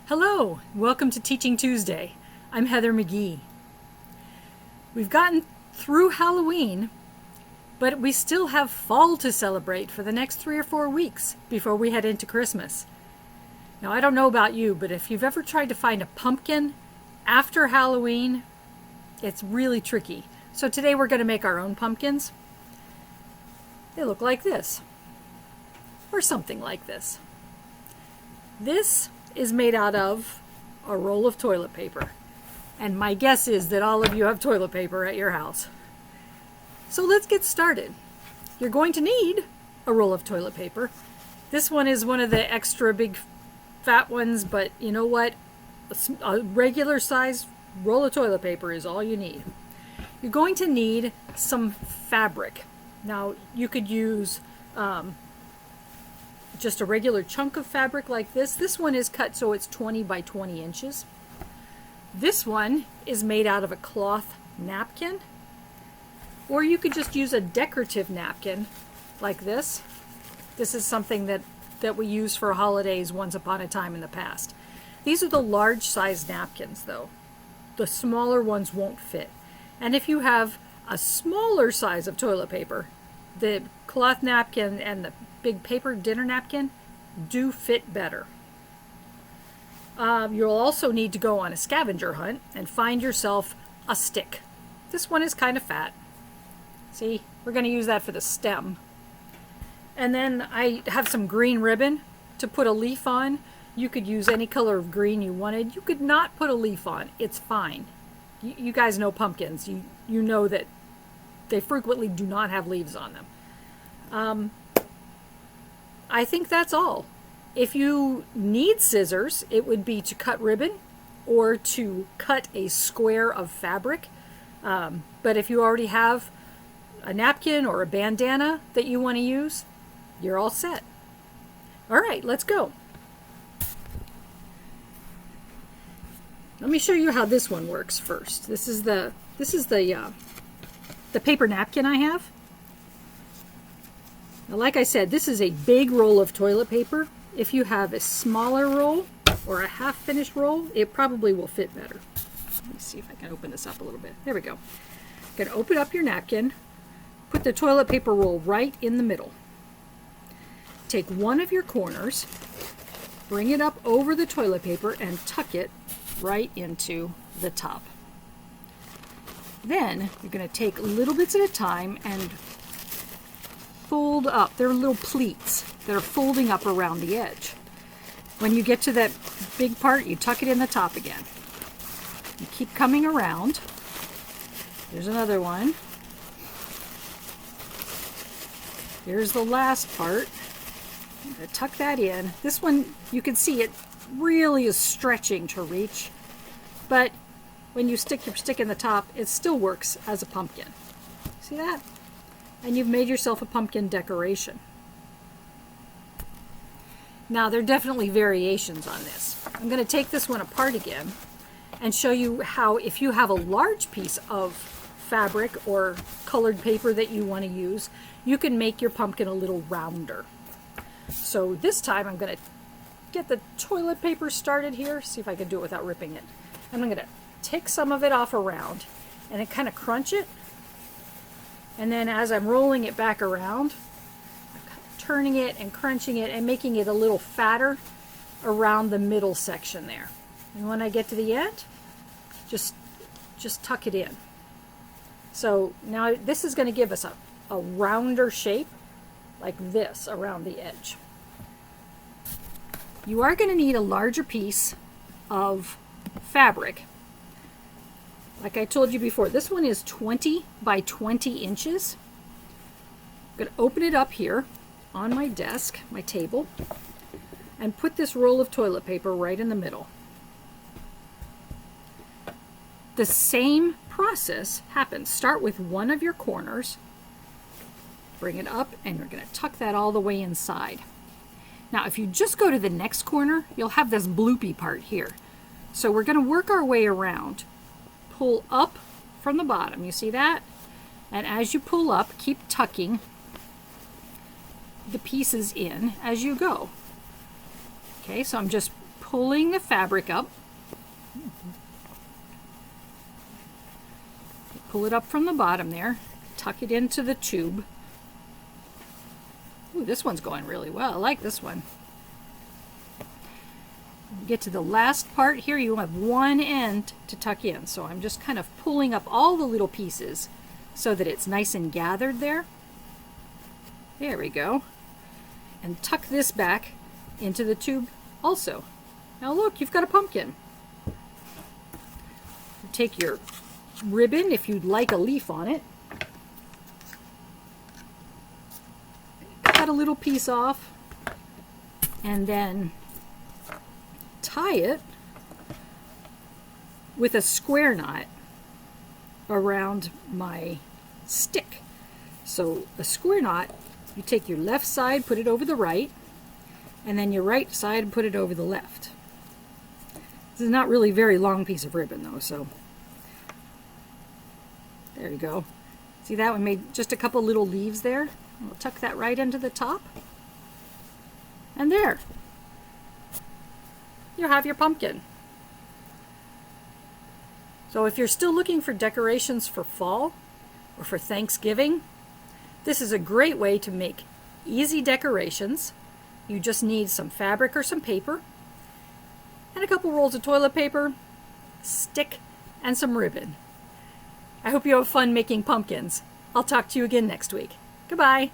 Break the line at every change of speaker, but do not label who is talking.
Hello, welcome to Teaching Tuesday. I'm Heather McGee. We've gotten through Halloween, but we still have fall to celebrate for the next 3 or 4 weeks before we head into Christmas. Now, I don't know about you, but if you've ever tried to find a pumpkin after Halloween, it's really tricky. So today we're going to make our own pumpkins. They look like this, or something like this. This is made out of a roll of toilet paper. And my guess is that all of you have toilet paper at your house. So let's get started. You're going to need a roll of toilet paper. This one is one of the extra big fat ones, but you know what? A regular size roll of toilet paper is all you need. You're going to need some fabric. Now you could use just a regular chunk of fabric like this. This one is cut so it's 20 by 20 inches. This one is made out of a cloth napkin, or you could just use a decorative napkin like this. This is something that we used for holidays once upon a time in the past. These are the large size napkins though. The smaller ones won't fit. And if you have a smaller size of toilet paper, the cloth napkin and the big paper dinner napkin do fit better. You'll also need to go on a scavenger hunt and find yourself a stick. This one is kind of fat. See, we're going to use that for the stem. And then I have some green ribbon to put a leaf on. You could use any color of green you wanted. You could not put a leaf on. It's fine. You guys know pumpkins. You know that they frequently do not have leaves on them. I think that's all. If you need scissors, it would be to cut ribbon or to cut a square of fabric. But if you already have a napkin or a bandana that you want to use, you're all set. All right, let's go. Let me show you how this one works first. This is the paper napkin I have. Now, like I said, this is a big roll of toilet paper. If you have a smaller roll or a half-finished roll, it probably will fit better. Let me see if I can open this up a little bit. There we go. You're going to open up your napkin, put the toilet paper roll right in the middle. Take one of your corners, bring it up over the toilet paper, and tuck it right into the top. Then you're going to take little bits at a time and fold up. They're little pleats that are folding up around the edge. When you get to that big part, you tuck it in the top again. You keep coming around. There's another one. Here's the last part. I'm going to tuck that in. This one, you can see it really is stretching to reach, but when you stick your stick in the top, it still works as a pumpkin. See that? And you've made yourself a pumpkin decoration. Now, there are definitely variations on this. I'm going to take this one apart again and show you how, if you have a large piece of fabric or colored paper that you want to use, you can make your pumpkin a little rounder. So this time I'm going to get the toilet paper started here. See if I can do it without ripping it. And I'm going to take some of it off around and then kind of crunch it. And then as I'm rolling it back around, I'm turning it and crunching it and making it a little fatter around the middle section there. And when I get to the end, just tuck it in. So now this is going to give us a rounder shape like this around the edge. You are going to need a larger piece of fabric. Like I told you before, this one is 20 by 20 inches. I'm going to open it up here on my desk, my table, and put this roll of toilet paper right in the middle. The same process happens. Start with one of your corners, bring it up, and you're going to tuck that all the way inside. Now, if you just go to the next corner, you'll have this bloopy part here. So we're going to work our way around. Pull up from the bottom. You see that? And as you pull up, keep tucking the pieces in as you go. Okay, so I'm just pulling the fabric up. Pull it up from the bottom there, tuck it into the tube. Ooh, this one's going really well. I like this one. Get to the last part here, you have one end to tuck in. So I'm just kind of pulling up all the little pieces so that it's nice and gathered there. There we go. And tuck this back into the tube also. Now look, you've got a pumpkin. Take your ribbon, if you'd like a leaf on it. Cut a little piece off and then tie it with a square knot around my stick. So a square knot, you take your left side, put it over the right, and then your right side and put it over the left. This is not really a very long piece of ribbon though, so there you go. See that one made just a couple little leaves there? We'll tuck that right into the top. And there. You have your pumpkin. So if you're still looking for decorations for fall or for Thanksgiving, this is a great way to make easy decorations. You just need some fabric or some paper and a couple rolls of toilet paper, stick, and some ribbon. I hope you have fun making pumpkins. I'll talk to you again next week. Goodbye.